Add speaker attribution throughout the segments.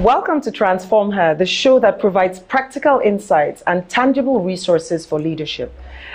Speaker 1: Welcome to TransformHer, the show that provides practical insights and tangible resources for leadership.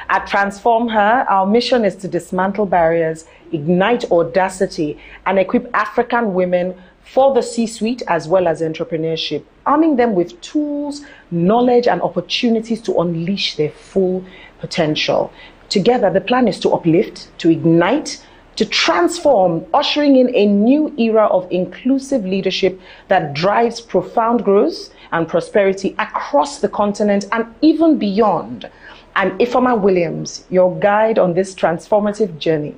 Speaker 1: At TransformHer, our mission is to dismantle barriers, ignite audacity, and equip African women for the C-suite as well as entrepreneurship, arming them with tools, knowledge, and opportunities to unleash their full potential. Together, the plan is to uplift, to ignite, to transform, ushering in a new era of inclusive leadership that drives profound growth and prosperity across the continent and even beyond. I'm Ifeoma Williams, your guide on this transformative journey.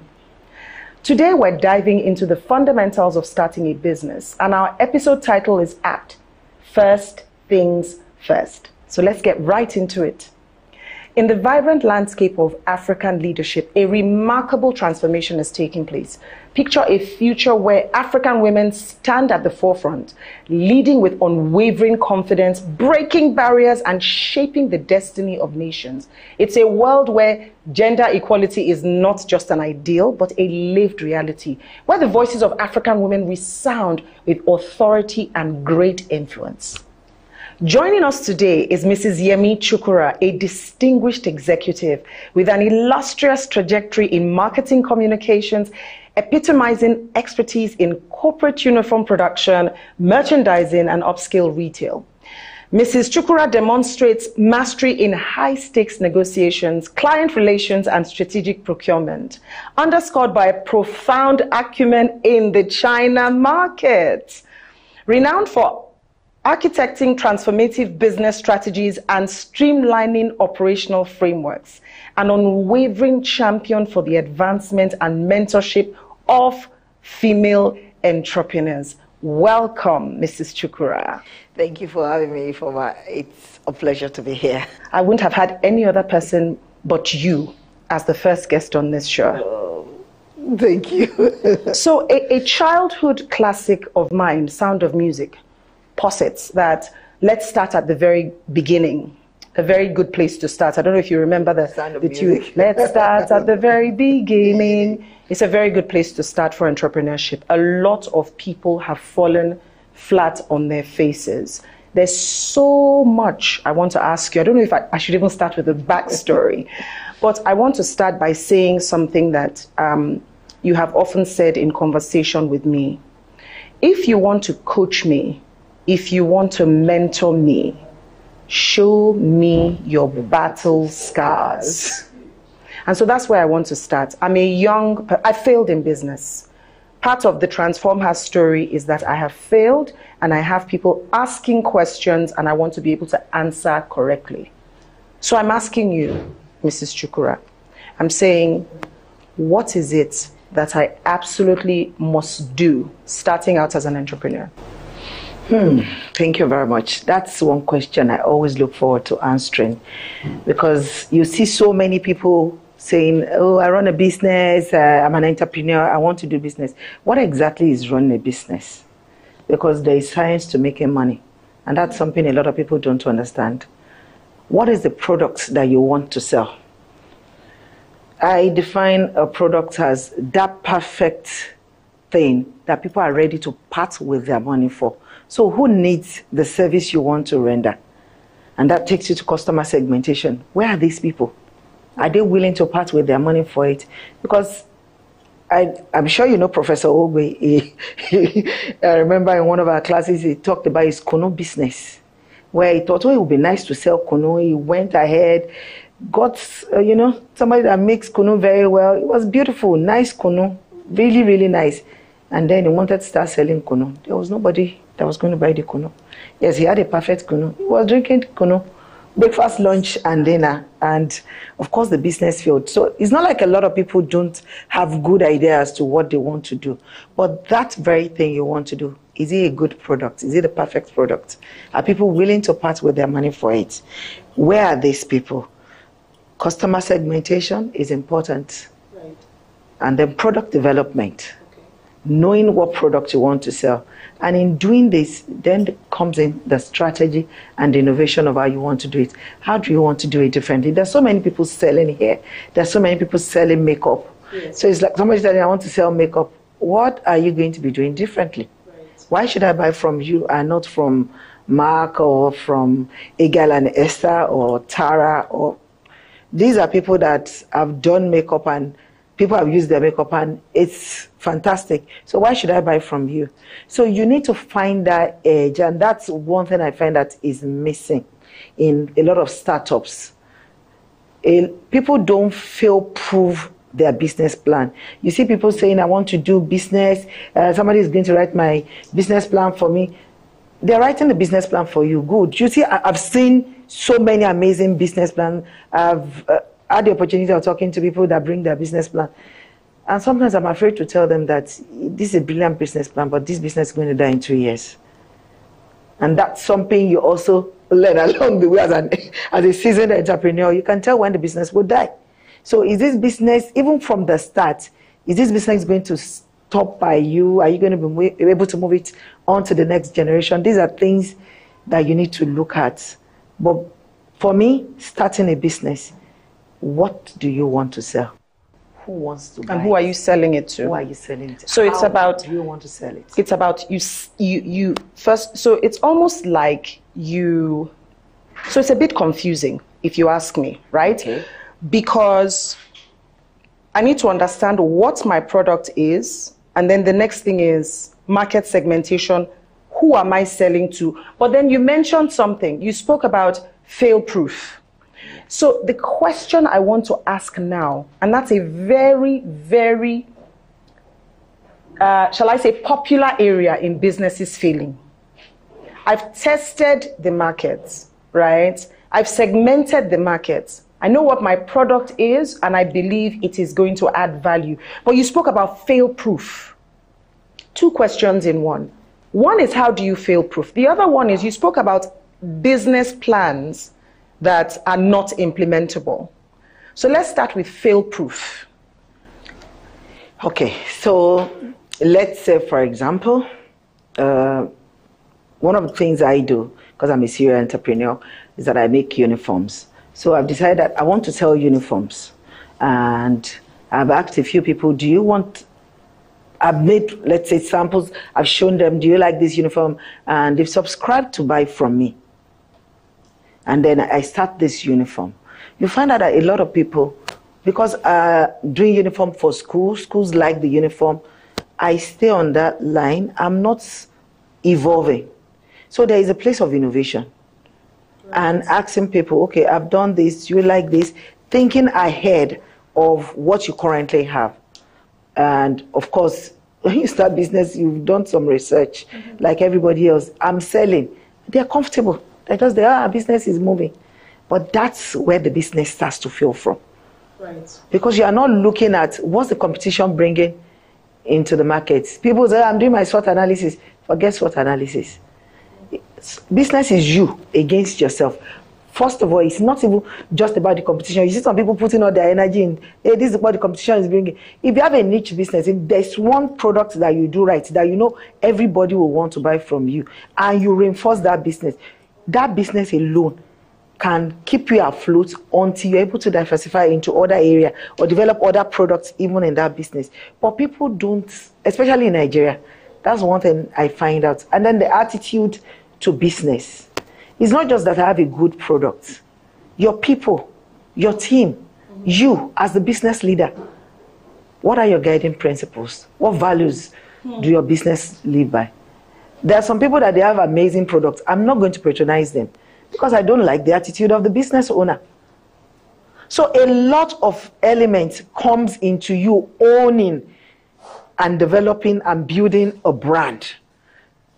Speaker 1: Today, we're diving into the fundamentals of starting a business, and our episode title is apt: First Things First. So let's get right into it. In the vibrant landscape of African leadership, a remarkable transformation is taking place. Picture a future where African women stand at the forefront, leading with unwavering confidence, breaking barriers, and shaping the destiny of nations. It's a world where gender equality is not just an ideal, but a lived reality, where the voices of African women resound with authority and great influence. Joining us today is Mrs. Yemi Chukwura, a distinguished executive with an illustrious trajectory in marketing communications, epitomizing expertise in corporate uniform production, merchandising, and upscale retail. Mrs. Chukwura demonstrates mastery in high-stakes negotiations, client relations, and strategic procurement, underscored by a profound acumen in the China market. Renowned for architecting transformative business strategies and streamlining operational frameworks, an unwavering champion for the advancement and mentorship of female entrepreneurs. Welcome, Mrs. Chukwura.
Speaker 2: Thank you for having me, Ifeoma. It's a pleasure to be here.
Speaker 1: I wouldn't have had any other person but you as the first guest on this show.
Speaker 2: Oh, thank you.
Speaker 1: So a childhood classic of mine, Sound of Music, posits that let's start at the very beginning. A very good place to start. I don't know if you remember the tune. Let's start at the very beginning. It's a very good place to start for entrepreneurship. A lot of people have fallen flat on their faces. There's so much I want to ask you. I don't know if I should even start with the backstory, but I want to start by saying something that you have often said in conversation with me. If you want to coach me, if you want to mentor me, show me your battle scars. And so that's where I want to start. I failed in business. Part of the TransformHer story is that I have failed and I have people asking questions and I want to be able to answer correctly. So I'm asking you, Mrs. Chukwura, I'm saying, what is it that I absolutely must do starting out as an entrepreneur?
Speaker 2: Thank you very much. That's one question I always look forward to answering, because you see so many people saying, oh, I run a business, I'm an entrepreneur, I want to do business. What exactly is running a business? Because there is science to making money, and that's something a lot of people don't understand. What is the product that you want to sell? I define a product as that perfect thing that people are ready to part with their money for. So who needs the service you want to render? And that takes you to customer segmentation. Where are these people? Are they willing to part with their money for it? Because I'm sure you know Professor Ogwe. I remember in one of our classes, he talked about his Kono business, where he thought, oh, it would be nice to sell Kono. He went ahead, got, somebody that makes Kono very well. It was beautiful, nice Kono, really, really nice. And then he wanted to start selling Kono. There was nobody that was going to buy the Kono. Yes, he had a perfect Kono. He was drinking Kono, breakfast, lunch, and dinner. And of course, the business failed. So it's not like a lot of people don't have good ideas as to what they want to do. But that very thing you want to do, is it a good product? Is it a perfect product? Are people willing to part with their money for it? Where are these people? Customer segmentation is important. Right. And then product development. Knowing what product you want to sell. And in doing this, then comes in the strategy and the innovation of how you want to do it. How do you want to do it differently? There's so many people selling hair. There's so many people selling makeup. Yes. So it's like somebody saying, I want to sell makeup. What are you going to be doing differently? Right. Why should I buy from you and not from Mark or from Egal and Esther or Tara? Or these are people that have done makeup and people have used their makeup and it's fantastic. So why should I buy from you? So you need to find that edge, and that's one thing I find that is missing in a lot of startups. People don't fail-proof their business plan. You see people saying, I want to do business, somebody is going to write my business plan for me. They're writing the business plan for you. Good. You see, I've seen so many amazing business plans. I've had the opportunity of talking to people that bring their business plan. And sometimes I'm afraid to tell them that this is a brilliant business plan, but this business is going to die in 2 years. And that's something you also learn along the way as a seasoned entrepreneur. You can tell when the business will die. So is this business, even from the start, is this business going to stop by you? Are you going to be able to move it on to the next generation? These are things that you need to look at. But for me, starting a business, what do you want to sell? Who wants to buy?
Speaker 1: And who are you selling it to?
Speaker 2: Who are you selling it to?
Speaker 1: So it's about,
Speaker 2: do you want to sell it?
Speaker 1: It's about you first. So it's almost like so it's a bit confusing if you ask me, right?
Speaker 2: Okay.
Speaker 1: Because I need to understand what my product is, and then the next thing is market segmentation. Who am I selling to? But then you mentioned something. You spoke about fail-proof. So the question I want to ask now, and that's a very, very, shall I say, popular area in businesses failing. I've tested the markets, right? I've segmented the markets. I know what my product is, and I believe it is going to add value. But you spoke about fail-proof. 2 questions in one. One is, how do you fail-proof? The other one is, you spoke about business plans that are not implementable. So let's start with fail-proof.
Speaker 2: Okay, so let's say, for example, one of the things I do, because I'm a serial entrepreneur, is that I make uniforms. So I've decided that I want to sell uniforms. And I've asked a few people, do you want, I've made, let's say, samples, I've shown them, do you like this uniform? And they've subscribed to buy from me. And then I start this uniform. You find out that a lot of people, because doing uniform for schools like the uniform, I stay on that line. I'm not evolving. So there is a place of innovation. Right. And asking people, okay, I've done this, do you like this? Thinking ahead of what you currently have. And of course, when you start business, you've done some research, like everybody else. I'm selling. They're comfortable. Because our business is moving. But that's where the business starts to fail from.
Speaker 1: Right. Because
Speaker 2: you are not looking at what's the competition bringing into the market. People say, I'm doing my SWOT analysis. Forget SWOT analysis. Business is you against yourself. First of all, it's not even just about the competition. You see some people putting all their energy in, hey, this is what the competition is bringing. If you have a niche business, if there's one product that you do right, that you know everybody will want to buy from you, and you reinforce that business alone can keep you afloat until you're able to diversify into other areas or develop other products even in that business. But people don't, especially in Nigeria, that's one thing I find out. And then the attitude to business. It's not just that I have a good product. Your people, your team, you as the business leader, what are your guiding principles? What values do your business live by? There are some people that they have amazing products. I'm not going to patronize them because I don't like the attitude of the business owner. So a lot of elements comes into you owning and developing and building a brand.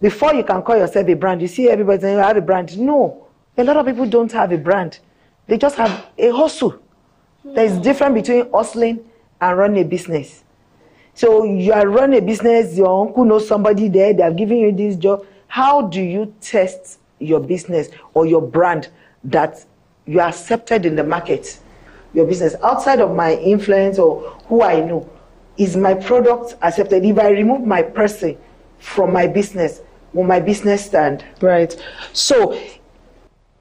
Speaker 2: Before you can call yourself a brand, you see everybody saying, I have a brand. No, a lot of people don't have a brand. They just have a hustle. There is a difference between hustling and running a business. So you are running a business, your uncle knows somebody there, they are giving you this job. How do you test your business or your brand that you are accepted in the market? Your business, outside of my influence or who I know, is my product accepted? If I remove my person from my business, will my business stand?
Speaker 1: Right. So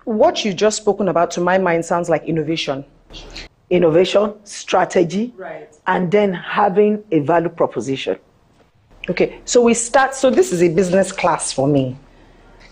Speaker 1: what you just spoken about, to my mind, sounds like innovation.
Speaker 2: Innovation, strategy,
Speaker 1: right,
Speaker 2: and then having a value proposition.
Speaker 1: Okay, so this is a business class for me.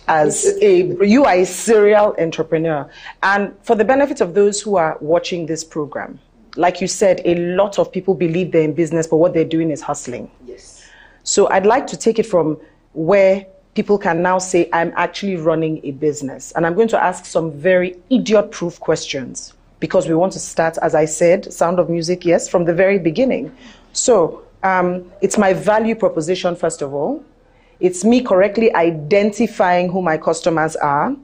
Speaker 1: You are a serial entrepreneur. And for the benefit of those who are watching this program, like you said, a lot of people believe they're in business, but what they're doing is hustling.
Speaker 2: Yes.
Speaker 1: So I'd like to take it from where people can now say, I'm actually running a business. And I'm going to ask some very idiot-proof questions because we want to start, as I said, Sound of Music, yes, from the very beginning. So it's my value proposition, first of all. It's me correctly identifying who my customers are.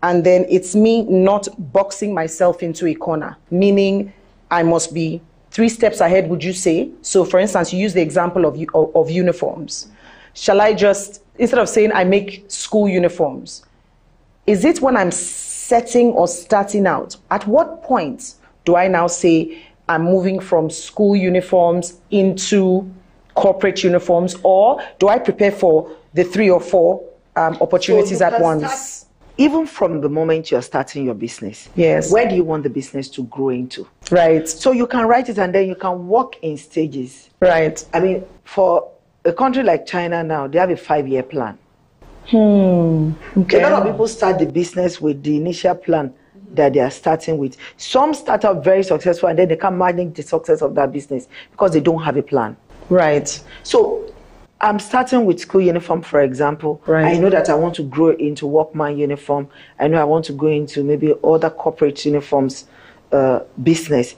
Speaker 1: And then it's me not boxing myself into a corner, meaning I must be 3 steps ahead, would you say? So for instance, you use the example of uniforms. Shall I just, instead of saying I make school uniforms, is it when I'm setting or starting out? At what point do I now say I'm moving from school uniforms into corporate uniforms, or do I prepare for the 3 or 4 opportunities at once?
Speaker 2: Even from the moment you're starting your business,
Speaker 1: yes,
Speaker 2: where do you want the business to grow into?
Speaker 1: Right.
Speaker 2: So you can write it and then you can work in stages.
Speaker 1: Right.
Speaker 2: I mean, for a country like China now, they have a 5-year plan.
Speaker 1: Okay.
Speaker 2: A lot of people start the business with the initial plan that they are starting with. Some start out very successful and then they can't manage the success of that business because they don't have a plan.
Speaker 1: Right.
Speaker 2: So I'm starting with school uniform, for example.
Speaker 1: Right.
Speaker 2: I know that I want to grow into workman uniform. I know I want to go into maybe other corporate uniforms business.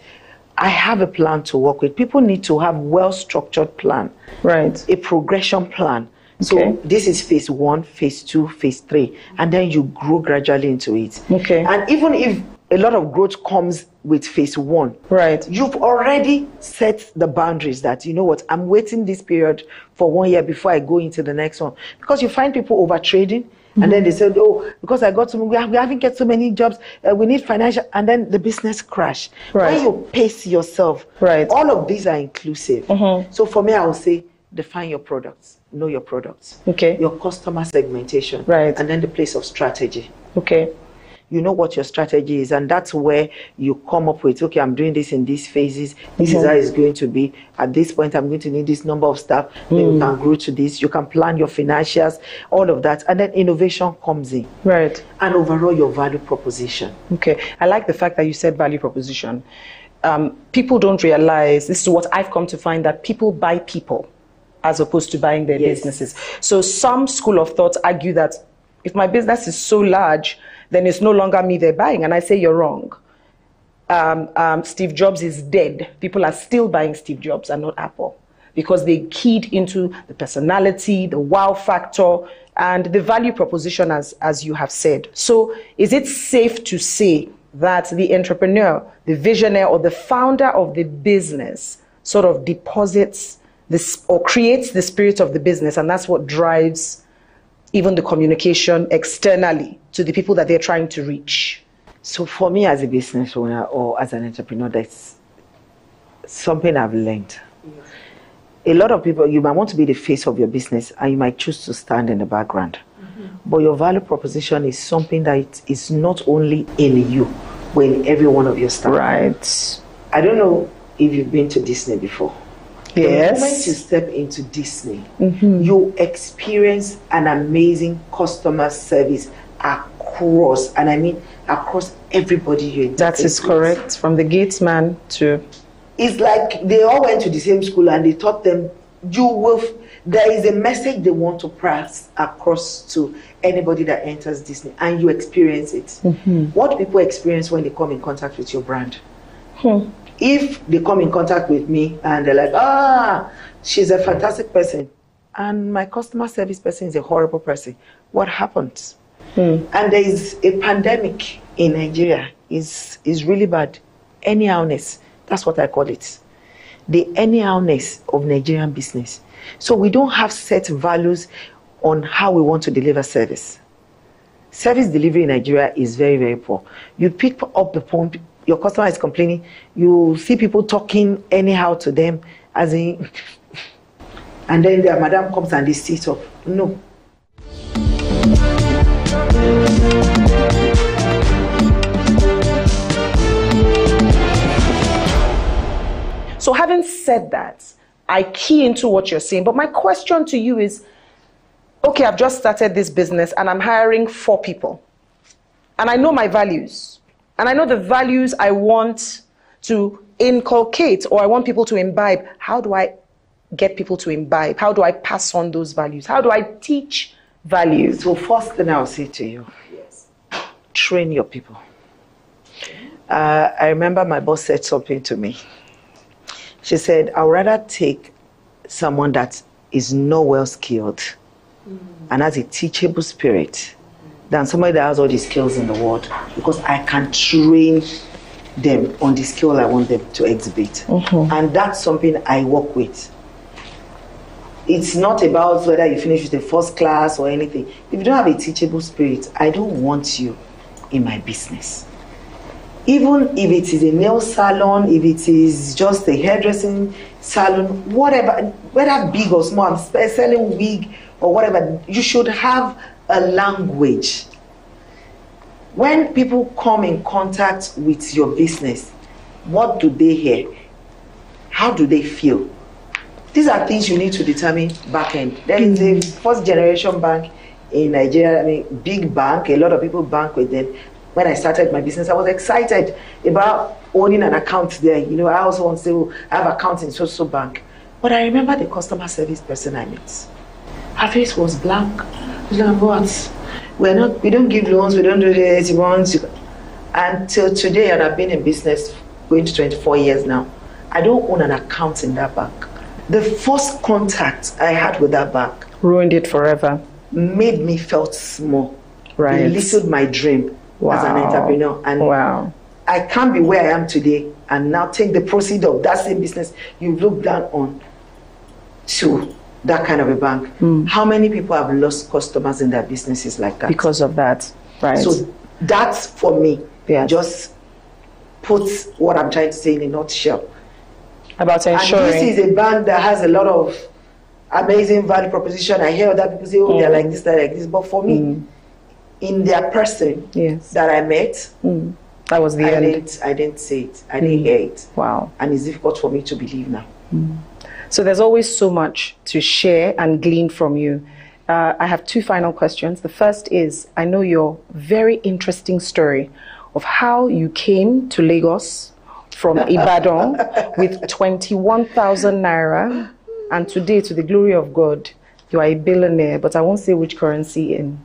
Speaker 2: I have a plan to work with. People need to have well-structured plan.
Speaker 1: Right.
Speaker 2: A progression plan. So
Speaker 1: Okay.
Speaker 2: this is phase 1, phase 2, phase 3, and then you grow gradually into it.
Speaker 1: Okay.
Speaker 2: And even if a lot of growth comes with phase 1,
Speaker 1: right,
Speaker 2: you've already set the boundaries that, you know what, I'm waiting this period for 1 year before I go into the next one. Because you find people over trading, and then they said, oh, because we haven't get so many jobs, we need financial, and then the business crash.
Speaker 1: Right.
Speaker 2: When you pace yourself,
Speaker 1: right,
Speaker 2: all of these are inclusive. So for me, I would say, define your products, know your products,
Speaker 1: okay,
Speaker 2: your customer segmentation,
Speaker 1: right,
Speaker 2: and then the place of strategy.
Speaker 1: Okay.
Speaker 2: You know what your strategy is, and that's where you come up with, okay, I'm doing this in these phases. This is how it's going to be. At this point, I'm going to need this number of staff. Then you can grow to this. You can plan your financials, all of that. And then innovation comes in.
Speaker 1: Right.
Speaker 2: And overall, your value proposition.
Speaker 1: Okay. I like the fact that you said value proposition. People don't realize, this is what I've come to find, that people buy people as opposed to buying their businesses. So some school of thought argue that if my business is so large, then it's no longer me they're buying. And I say you're wrong. Steve Jobs is dead. People are still buying Steve Jobs and not Apple because they keyed into the personality, the wow factor, and the value proposition, as you have said. So is it safe to say that the entrepreneur, the visionary, or the founder of the business sort of deposits this or creates the spirit of the business, and that's what drives even the communication externally to the people that they're trying to reach?
Speaker 2: So for me as a business owner or as an entrepreneur, that's something I've learned. A lot of people, you might want to be the face of your business and you might choose to stand in the background. But your value proposition is something that is not only in you, but in every one of your staff.
Speaker 1: Right.
Speaker 2: I don't know if you've been to Disney before.
Speaker 1: Yes.
Speaker 2: The moment you step into Disney, you experience an amazing customer service across, and I mean across everybody you interact with.
Speaker 1: That is correct. From the gatesman to...
Speaker 2: It's like they all went to the same school and they taught them, there is a message they want to pass across to anybody that enters Disney, and you experience it. What do people experience when they come in contact with your brand? If they come in contact with me and they're like, she's a fantastic person, and my customer service person is a horrible person, what happens? And there is a pandemic in Nigeria, is really bad. Anyhowness, that's what I call it. The anyhowness of Nigerian business. So we don't have set values on how we want to deliver service. Service delivery in Nigeria is very, very poor. You pick up the phone, your customer is complaining, you see people talking anyhow to them, as in, and then their madam comes and they sit up. No.
Speaker 1: So having said that, I key into what you're saying. But my question to you is, okay, I've just started this business and I'm hiring 4 people. And I know my values. And I know the values I want to inculcate or I want people to imbibe. How do I get people to imbibe? How do I pass on those values? How do I teach values?
Speaker 2: So first thing I'll say to you, yes, train your people. I remember my boss said something to me. She said, I'd rather take someone that is not well skilled and has a teachable spirit than somebody that has all the skills in the world, because I can train them on the skill I want them to exhibit. And that's something I work with. It's not about whether you finish with a first class or anything. If you don't have a teachable spirit, I don't want you in my business. Even if it is a nail salon, if it is just a hairdressing salon, whatever, whether big or small, I'm selling wig or whatever, you should have a language. When people come in contact with your business, what do they hear? How do they feel? These are things you need to determine back end. There is a first generation bank in Nigeria, I mean, big bank, a lot of people bank with them. When I started my business, I was excited about owning an account there. You know, I also want to say, oh, I have account in so bank. But I remember the customer service person I met. Her face was blank. She was like, what? We don't give loans, we don't do this, until today, and I've been in business going to 24 years now. I don't own an account in that bank. The first contact I had with that bank
Speaker 1: ruined it forever.
Speaker 2: Made me felt small.
Speaker 1: Right.
Speaker 2: Belittled my dream. Wow. As an entrepreneur, and I can't be where I am today and now take the proceeds of that same business you look down on to that kind of a bank. How many people have lost customers in their businesses like that?
Speaker 1: Because of that, right?
Speaker 2: So that's for me. Just puts what I'm trying to say in a nutshell.
Speaker 1: About ensuring.
Speaker 2: And this is a bank that has a lot of amazing value proposition. I hear other people say, oh, they're like this, they're like this. But for me, in their person that I met,
Speaker 1: that was the end.
Speaker 2: I didn't say it. I didn't hear it.
Speaker 1: Wow.
Speaker 2: And it's difficult for me to believe now.
Speaker 1: So there's always so much to share and glean from you. I have 2 final questions. The first is, I know your very interesting story of how you came to Lagos from Ibadan with 21,000 naira, and today, to the glory of God, you are a billionaire, but I won't say which currency in.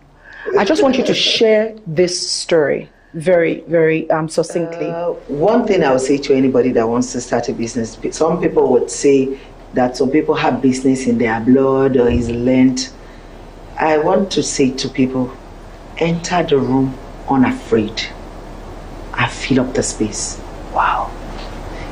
Speaker 1: I just want you to share this story very, very succinctly.
Speaker 2: One thing I would say to anybody that wants to start a business, some people would say that some people have business in their blood or is learned. I want to say to people, enter the room unafraid and fill up the space. Wow.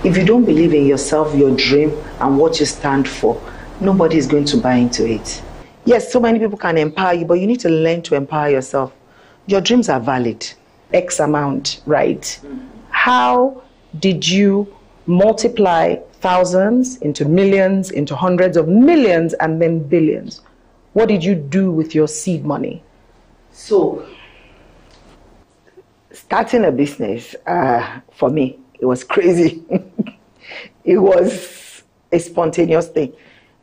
Speaker 2: If you don't believe in yourself, your dream, and what you stand for, nobody is going to buy into it. Yes, so many people can empower you, but you need to learn to empower yourself. Your dreams are valid.
Speaker 1: X amount, right? How did you multiply thousands into millions, into hundreds of millions, and then billions? What did you do with your seed money?
Speaker 2: So, starting a business, for me, it was crazy. It was a spontaneous thing.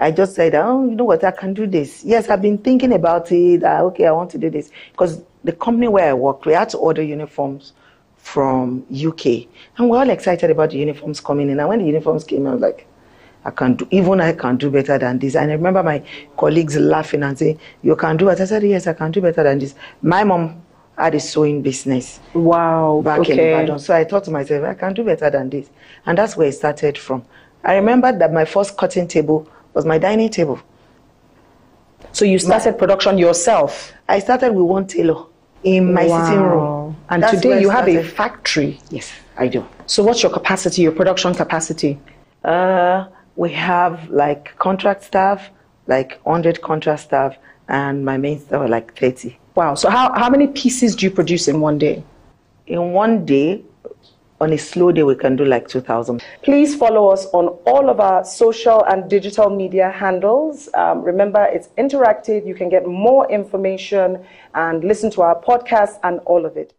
Speaker 2: I just said, oh, you know what, I can do this. Yes, I've been thinking about it. Okay, I want to do this. Because the company where I worked, we had to order uniforms from UK. And we're all excited about the uniforms coming in. And when the uniforms came, I was like, I can do better than this. And I remember my colleagues laughing and saying, you can do it. I said, yes, I can do better than this. My mom had a sewing business.
Speaker 1: Wow.
Speaker 2: Back in Ibadan. So I thought to myself, I can do better than this. And that's where it started from. I remember that my first cutting table was my dining table.
Speaker 1: So you started production yourself?
Speaker 2: I started with one tailor in my sitting room.
Speaker 1: And that's today you have a factory?
Speaker 2: Yes, I do.
Speaker 1: So what's your capacity, your production capacity?
Speaker 2: We have like contract staff, like 100 contract staff, and my main staff are like 30.
Speaker 1: Wow. So how many pieces do you produce in one day?
Speaker 2: In one day, on a slow day, we can do like 2,000.
Speaker 1: Please follow us on all of our social and digital media handles. Remember, it's interactive. You can get more information and listen to our podcast and all of it.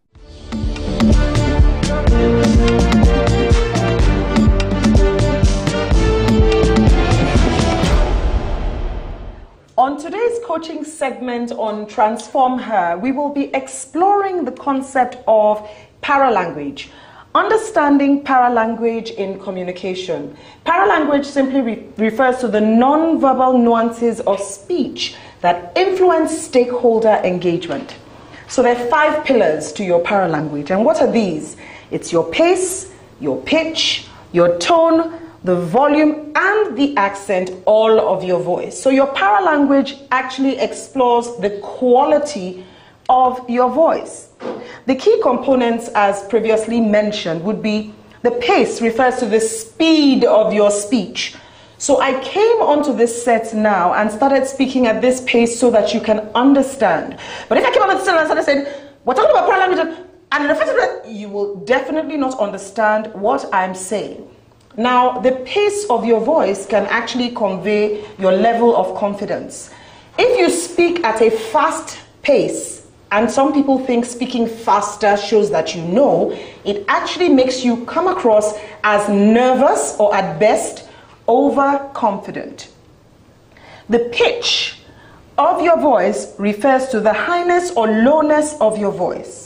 Speaker 1: On today's coaching segment on TransformHer, we will be exploring the concept of paralanguage, understanding paralanguage in communication. Paralanguage simply refers to the non-verbal nuances of speech that influence stakeholder engagement. So there are 5 pillars to your paralanguage. And what are these? It's your pace, your pitch, your tone, the volume, and the accent, all of your voice. So your paralanguage actually explores the quality of your voice. The key components, as previously mentioned, would be the pace refers to the speed of your speech. So I came onto this set now and started speaking at this pace so that you can understand. But if I came on this set and started saying, we're talking about paralanguage, and in the first place, you will definitely not understand what I'm saying. Now, the pace of your voice can actually convey your level of confidence. If you speak at a fast pace, and some people think speaking faster shows that you know, it actually makes you come across as nervous or at best, overconfident. The pitch of your voice refers to the highness or lowness of your voice.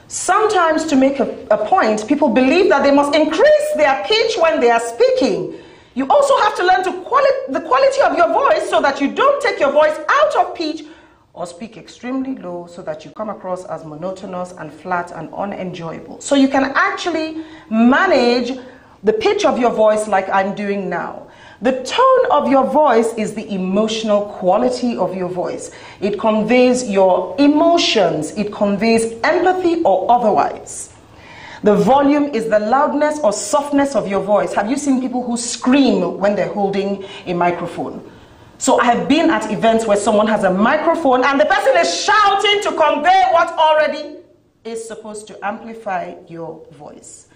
Speaker 1: Sometimes to make a point, people believe that they must increase their pitch when they are speaking. You also have to learn the quality of your voice so that you don't take your voice out of pitch or speak extremely low so that you come across as monotonous and flat and unenjoyable. So you can actually manage the pitch of your voice like I'm doing now. The tone of your voice is the emotional quality of your voice. It conveys your emotions. It conveys empathy or otherwise. The volume is the loudness or softness of your voice. Have you seen people who scream when they're holding a microphone? So I have been at events where someone has a microphone and the person is shouting to convey what already is supposed to amplify your voice.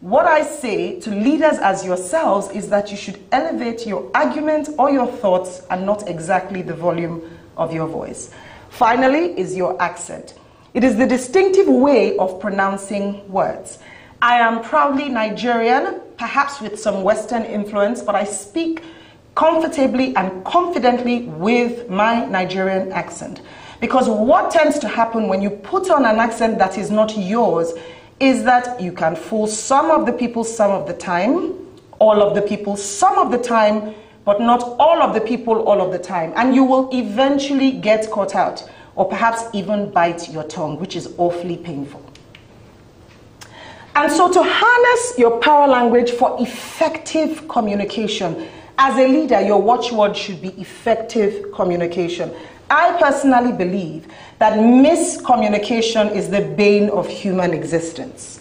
Speaker 1: What I say to leaders as yourselves is that you should elevate your argument or your thoughts and not exactly the volume of your voice. Finally is your accent. It is the distinctive way of pronouncing words. I am proudly Nigerian, perhaps with some Western influence, but I speak comfortably and confidently with my Nigerian accent. Because what tends to happen when you put on an accent that is not yours is that you can fool some of the people some of the time, all of the people some of the time, but not all of the people all of the time. And you will eventually get caught out, or perhaps even bite your tongue, which is awfully painful. And so to harness your paralanguage for effective communication, as a leader, your watchword should be effective communication. I personally believe that miscommunication is the bane of human existence.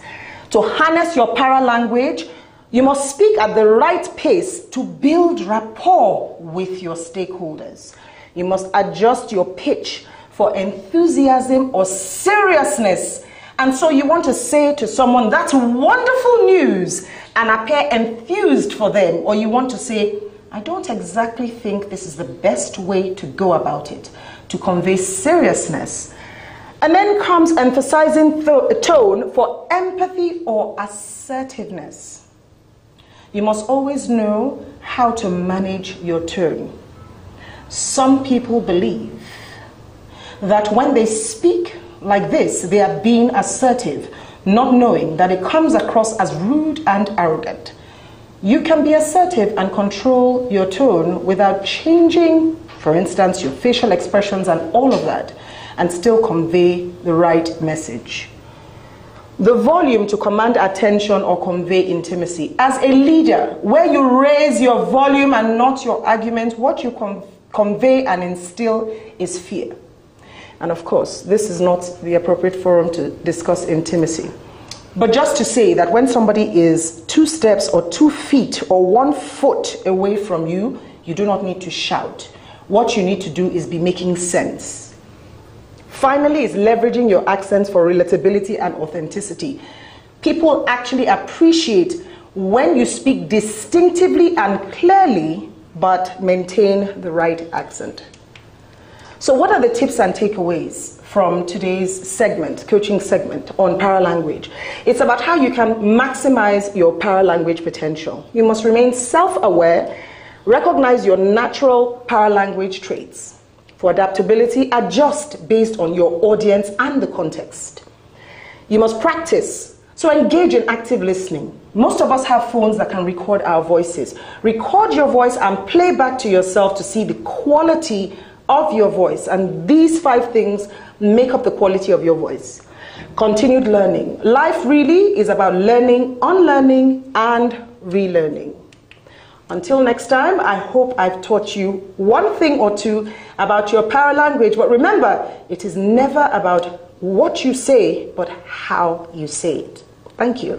Speaker 1: To harness your paralanguage, you must speak at the right pace to build rapport with your stakeholders. You must adjust your pitch for enthusiasm or seriousness. And so you want to say to someone, that's wonderful news, and appear enthused for them. Or you want to say, I don't exactly think this is the best way to go about it, to convey seriousness. And then comes emphasizing tone for empathy or assertiveness. You must always know how to manage your tone. Some people believe that when they speak like this, they are being assertive, not knowing that it comes across as rude and arrogant. You can be assertive and control your tone without changing, for instance, your facial expressions and all of that, and still convey the right message. The volume to command attention or convey intimacy. As a leader, where you raise your volume and not your argument, what you convey and instill is fear. And of course, this is not the appropriate forum to discuss intimacy. But just to say that when somebody is 2 steps or 2 feet or 1 foot away from you, you do not need to shout. What you need to do is be making sense. Finally, is leveraging your accents for relatability and authenticity. People actually appreciate when you speak distinctively and clearly, but maintain the right accent. So what are the tips and takeaways from today's segment, coaching segment on paralanguage? It's about how you can maximize your paralanguage potential. You must remain self-aware, recognize your natural paralanguage traits. For adaptability, adjust based on your audience and the context. You must practice, so engage in active listening. Most of us have phones that can record our voices. Record your voice and play back to yourself to see the quality of your voice. And these 5 things make up the quality of your voice. Continued learning. Life really is about learning, unlearning, and relearning. Until next time, I hope I've taught you one thing or two about your paralanguage. But remember, it is never about what you say, but how you say it. Thank you.